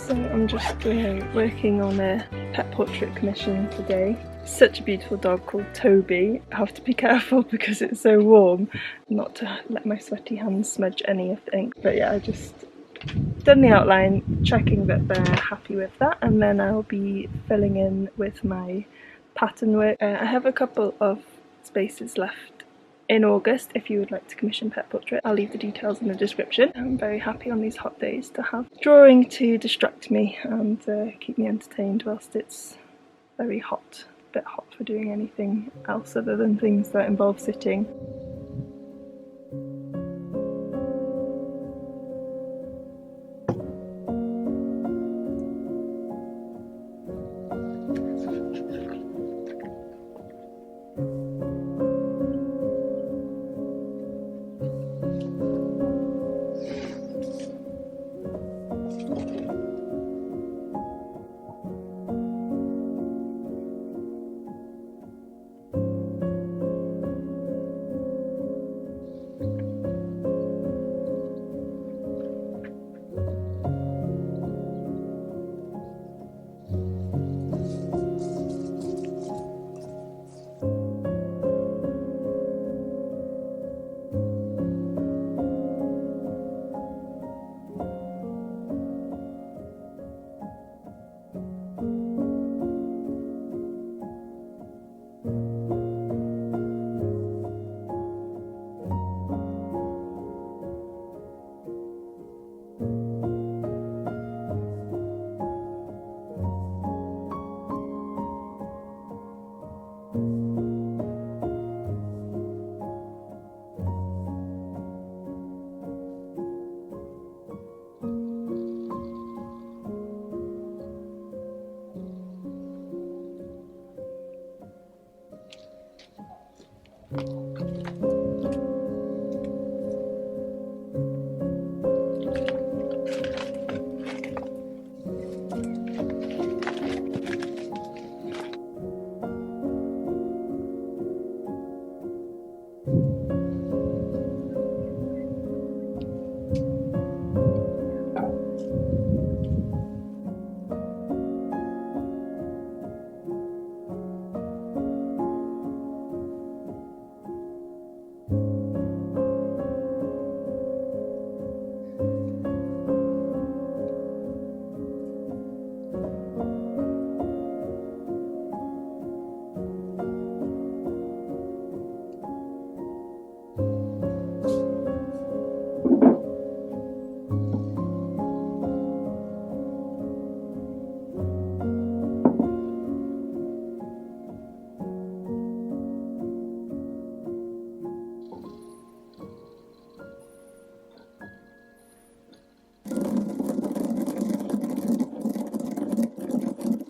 So I'm just working on a pet portrait commission today. Such a beautiful dog called Toby. I have to be careful because it's so warm not to let my sweaty hands smudge any of the ink. But yeah, I just done the outline, checking that they're happy with that, and then I'll be filling in with my pattern work. I have a couple of spaces left in August if you would like to commission pet portrait. I'll leave the details in the description. I'm very happy on these hot days to have drawing to distract me and keep me entertained whilst it's very hot. A bit hot for doing anything else other than things that involve sitting.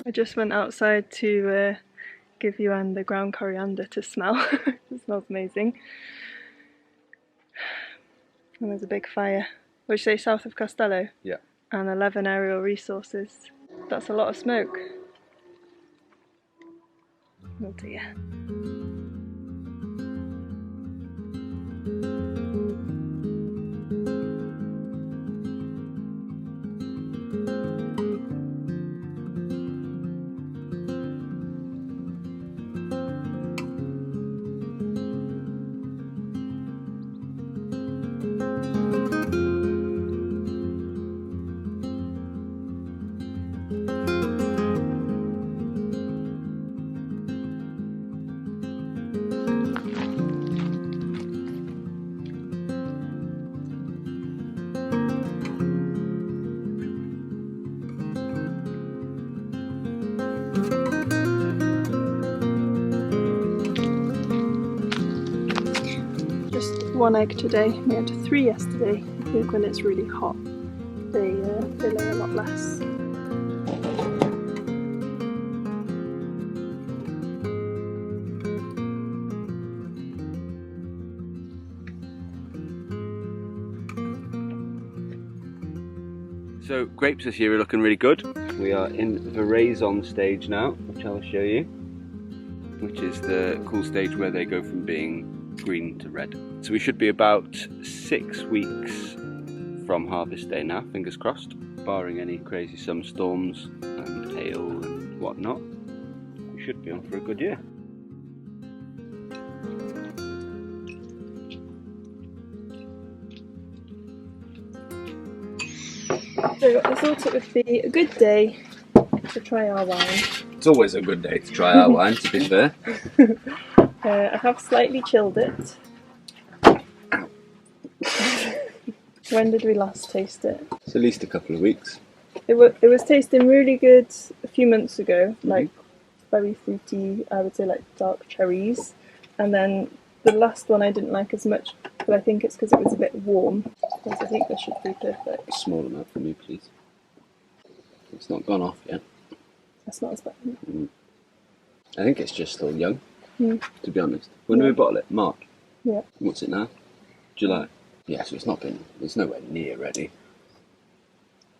I just went outside to give Iwan the ground coriander to smell. It smells amazing. And there's a big fire. Would you say south of Costello? Yeah. And 11 aerial resources. That's a lot of smoke. Oh dear. One egg today. We had 3 yesterday. I think when it's really hot, they lay a lot less. So grapes this year are looking really good. We are in the raison stage now, which I'll show you, which is the cool stage where they go from being green to red. So we should be about 6 weeks from harvest day now, fingers crossed. barring any crazy storms and hail and whatnot, we should be on for a good year. So I thought it would be a good day to try our wine. It's always a good day to try our wine, to be fair. I have slightly chilled it. When did we last taste it? It's at least a couple of weeks. It was tasting really good a few months ago, like very fruity, I would say like dark cherries. And then the last one I didn't like as much, but I think it's because it was a bit warm. So I think this should be perfect. A small amount for me, please. It's not gone off yet. That smells better. I think it's just still young, to be honest. When Yeah. did we bottle it? March? Yeah. What's it now? July? Yeah, so it's nowhere near ready.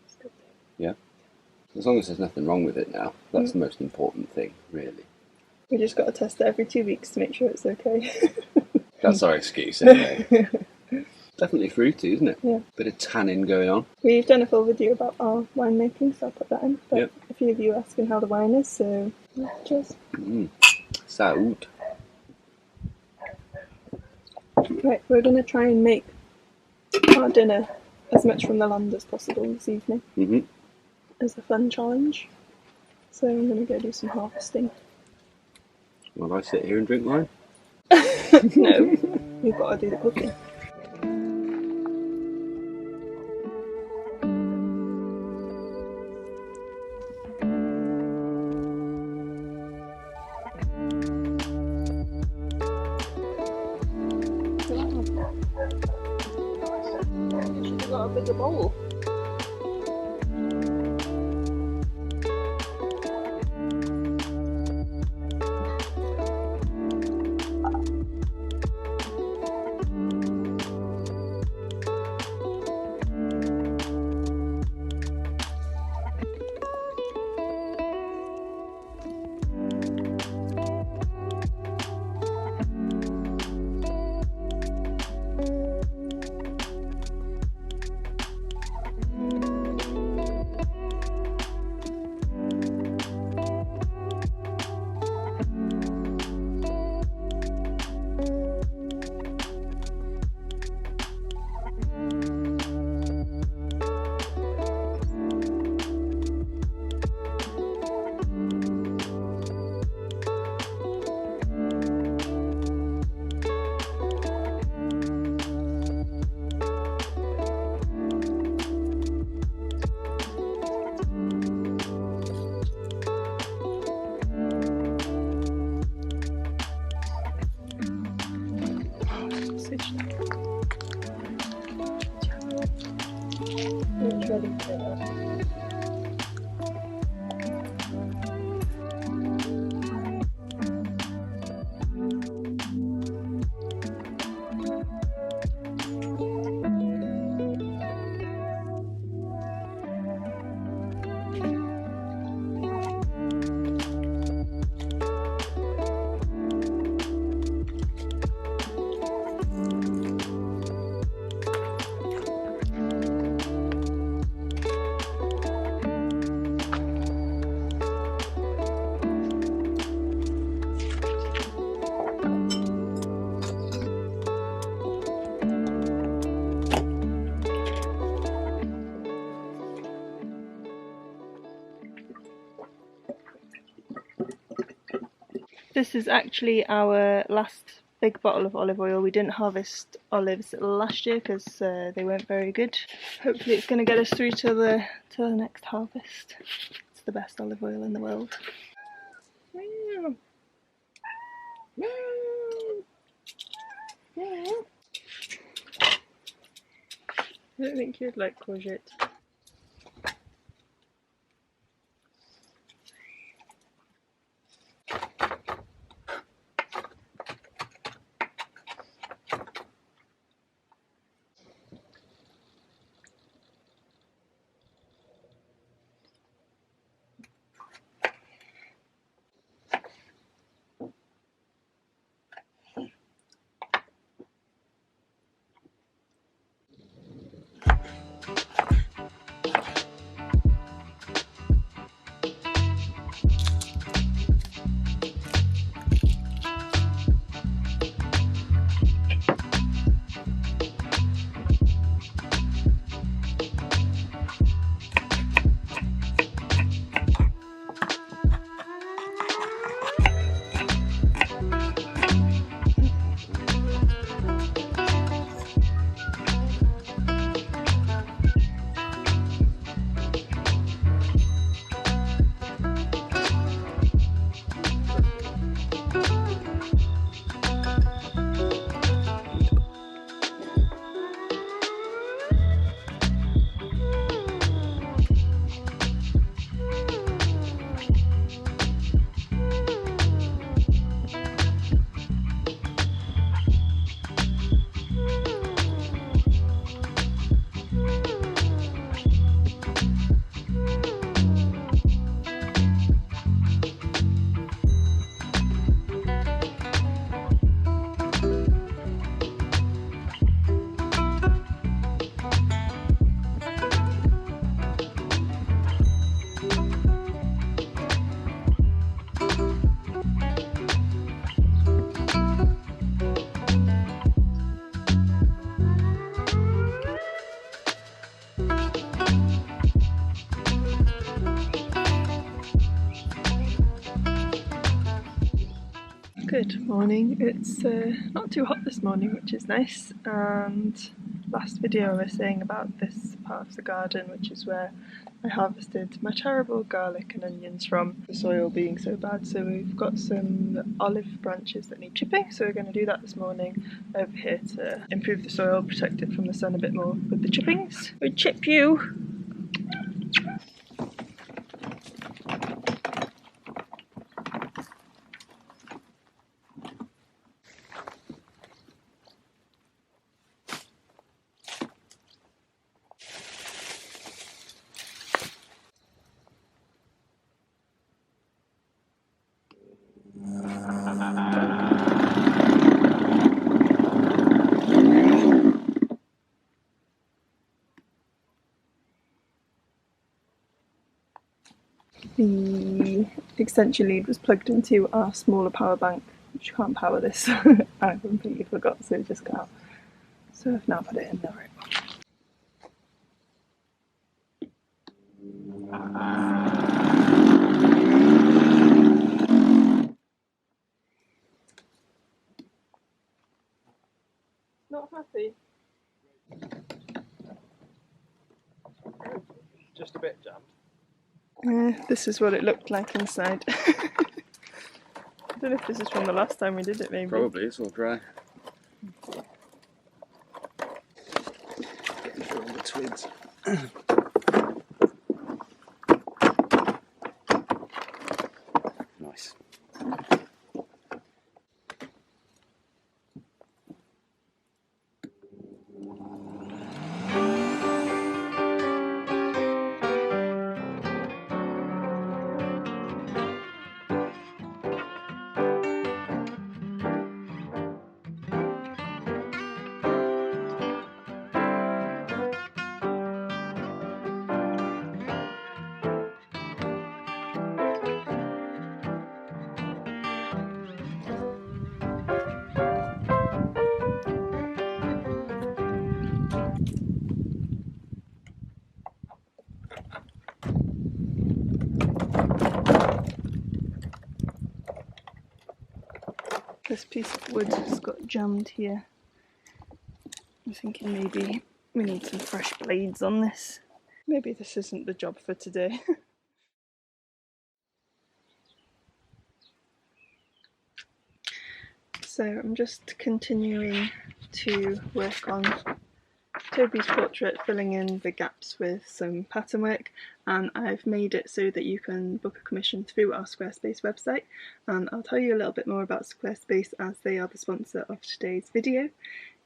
It's good. Yeah? As long as there's nothing wrong with it now, that's the most important thing, really. We just got to test it every 2 weeks to make sure it's okay. That's our excuse, anyway. Definitely fruity, isn't it? Yeah. Bit of tannin going on. We've done a full video about our winemaking, so I'll put that in. But Yep. a few of you are asking how the wine is, so yeah, cheers. Saúde. Right, we're going to try and make our dinner as much from the land as possible this evening as a fun challenge. So I'm going to go do some harvesting. While I sit here and drink wine? No, you've got to do the cooking. You should have got a bigger bowl. It's ready for that. This is actually our last big bottle of olive oil. We didn't harvest olives last year because they weren't very good. Hopefully it's going to get us through to the next harvest. It's the best olive oil in the world. I don't think you'd like courgette. Morning. It's not too hot this morning, which is nice, and last video I was saying about this part of the garden, which is where I harvested my terrible garlic and onions from, the soil being so bad. So we've got some olive branches that need chipping, so we're going to do that this morning over here to improve the soil, protect it from the sun a bit more with the chippings. We chip you! The extension lead was plugged into our smaller power bank, which can't power this. I completely forgot, so it just got out. So I've now put it in the right one. Not happy? Just a bit jammed. This is what it looked like inside. I don't know if this is from the last time we did it, maybe. Probably, it's all dry. Getting through all the twigs. Nice. This piece of wood has got jammed here. I'm thinking maybe we need some fresh blades on this. Maybe this isn't the job for today. So I'm just continuing to work on Toby's portrait, filling in the gaps with some pattern work, and I've made it so that you can book a commission through our Squarespace website, and I'll tell you a little bit more about Squarespace as they are the sponsor of today's video.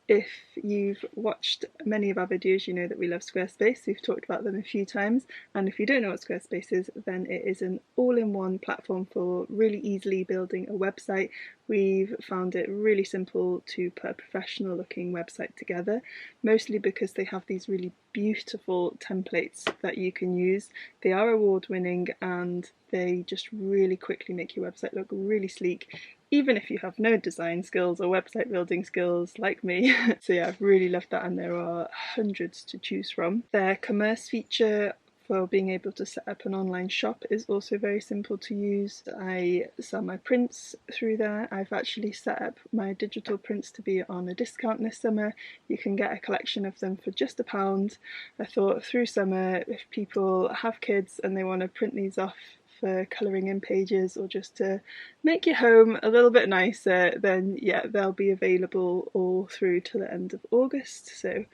If you've watched many of our videos, you know that we love Squarespace. We've talked about them a few times, and if you don't know what Squarespace is, then it is an all-in-one platform for really easily building a website. We've found it really simple to put a professional looking website together, mostly because they have these really beautiful templates that you can use. They are award winning and they just really quickly make your website look really sleek, even if you have no design skills or website building skills like me. So yeah, I've really loved that, and there are hundreds to choose from. Their commerce feature for being able to set up an online shop is also very simple to use. I sell my prints through there. I've actually set up my digital prints to be on a discount this summer. You can get a collection of them for just £1. I thought through summer, if people have kids and they want to print these off for colouring in pages or just to make your home a little bit nicer, then yeah, they'll be available all through to the end of August. So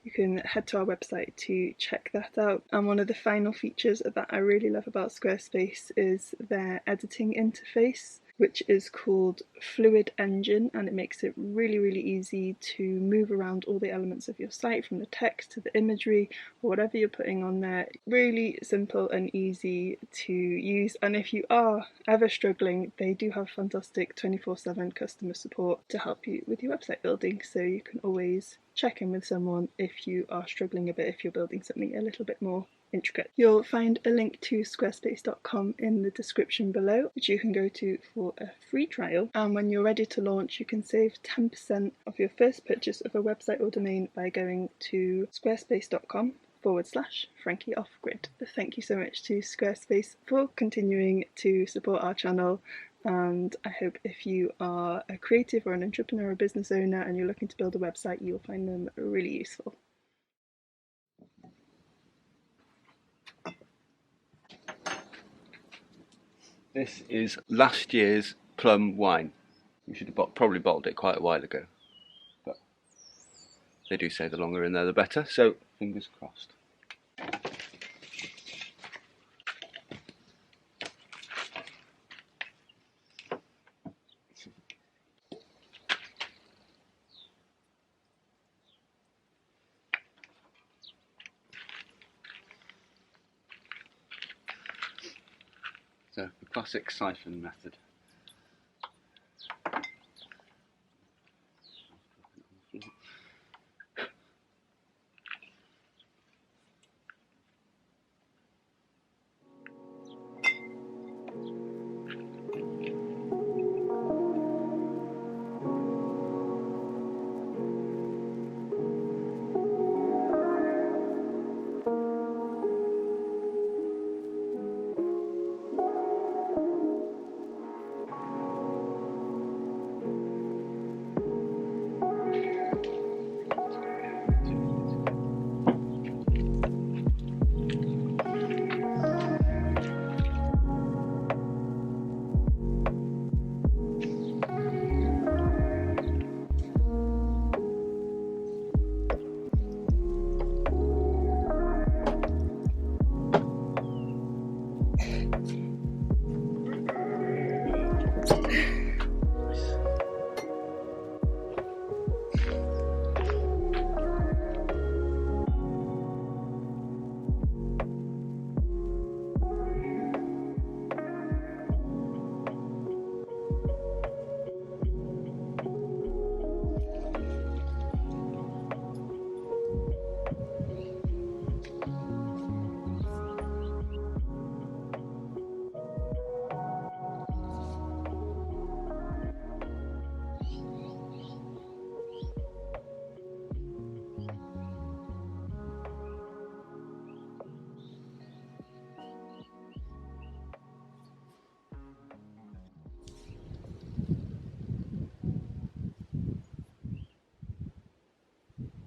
you can head to our website to check that out. And one of the final features that I really love about Squarespace is their editing interface, which is called Fluid Engine, and it makes it really easy to move around all the elements of your site, from the text to the imagery or whatever you're putting on there. Really simple and easy to use, and if you are ever struggling, they do have fantastic 24/7 customer support to help you with your website building, so you can always check in with someone if you are struggling a bit, if you're building something a little bit more intricate. You'll find a link to squarespace.com in the description below, which you can go to for a free trial, and when you're ready to launch you can save 10% of your first purchase of a website or domain by going to squarespace.com/Frankie Off Grid. Thank you so much to Squarespace for continuing to support our channel and I hope if you are a creative or an entrepreneur or a business owner and you're looking to build a website, you'll find them really useful. This is last year's plum wine. We should have probably bottled it quite a while ago, but they do say the longer in there the better, so fingers crossed. So the classic siphon method.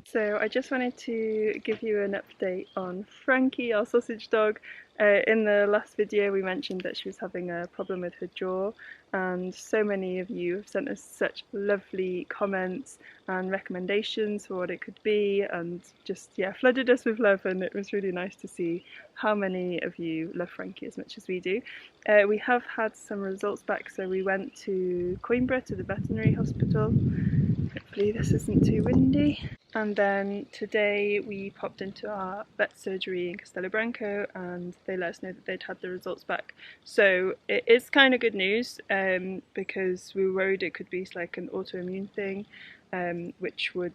So I just wanted to give you an update on Frankie, our sausage dog. In the last video we mentioned that she was having a problem with her jaw, and so many of you have sent us such lovely comments and recommendations for what it could be, and just flooded us with love, and it was really nice to see how many of you love Frankie as much as we do. We have had some results back, so we went to Coimbra to the veterinary hospital. Hopefully this isn't too windy. And then today we popped into our vet surgery in Castelo Branco and they let us know that they'd had the results back. So it is kind of good news because we were worried it could be like an autoimmune thing, which would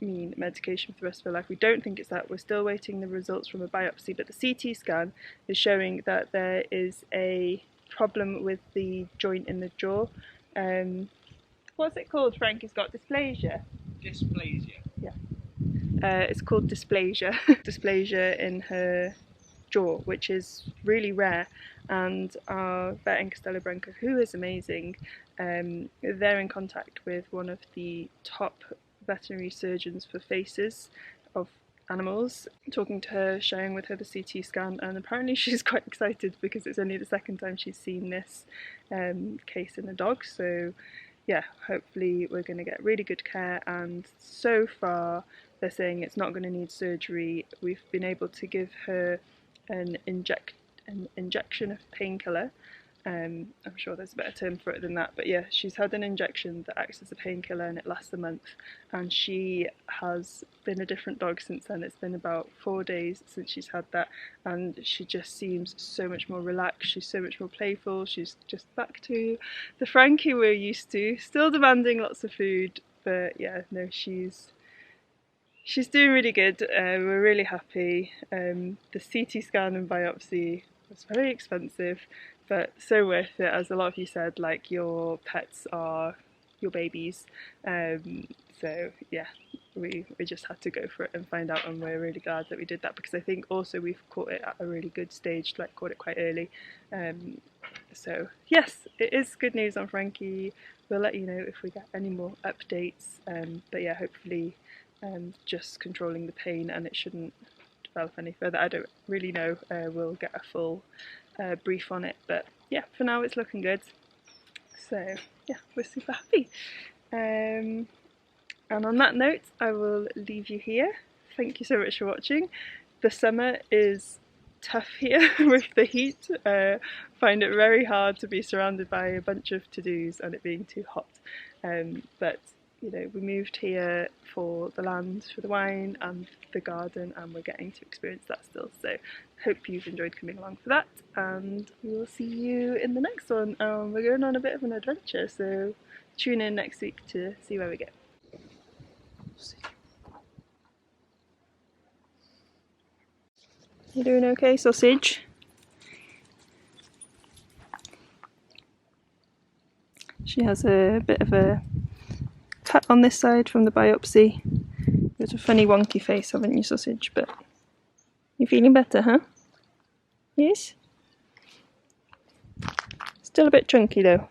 mean medication for the rest of her life. We don't think it's that. We're still waiting the results from a biopsy, but the CT scan is showing that there is a problem with the joint in the jaw. What's it called, Frank? He's got dysplasia. Dysplasia. Yeah. It's called dysplasia. Dysplasia in her jaw, which is really rare. And our vet in Castelo Branco, who is amazing, they're in contact with one of the top veterinary surgeons for faces of animals, talking to her, sharing with her the CT scan, and apparently she's quite excited because it's only the second time she's seen this case in a dog. So yeah, hopefully we're going to get really good care, and so far they're saying it's not going to need surgery. We've been able to give her an injection of painkiller. I'm sure there's a better term for it than that, but yeah, she's had an injection that acts as a painkiller and it lasts a month, and she has been a different dog since then. It's been about 4 days since she's had that, and she just seems so much more relaxed. She's so much more playful. She's just back to the Frankie we're used to, still demanding lots of food, but yeah, no, she's doing really good. We're really happy. The CT scan and biopsy was very expensive, but so worth it. As a lot of you said, like, your pets are your babies. So yeah, we just had to go for it and find out, and we're really glad that we did that, because I think also we've caught it at a really good stage, like caught it quite early. So yes, it is good news on Frankie. We'll let you know if we get any more updates, but yeah, hopefully just controlling the pain and it shouldn't develop any further. I don't really know, we'll get a full brief on it, but yeah, for now it's looking good. So yeah, we're super happy. And on that note, I will leave you here. Thank you so much for watching. The summer is tough here with the heat. Find it very hard to be surrounded by a bunch of to-dos and it being too hot. But you know, we moved here for the land, for the wine and the garden, and we're getting to experience that still. So hope you've enjoyed coming along for that, and we will see you in the next one. We're going on a bit of an adventure, so tune in next week to see where we go. You doing okay, sausage? She has a bit of a cut on this side from the biopsy. It's a funny wonky face, haven't you, sausage? But you're feeling better, huh? Yes? Still a bit chunky though.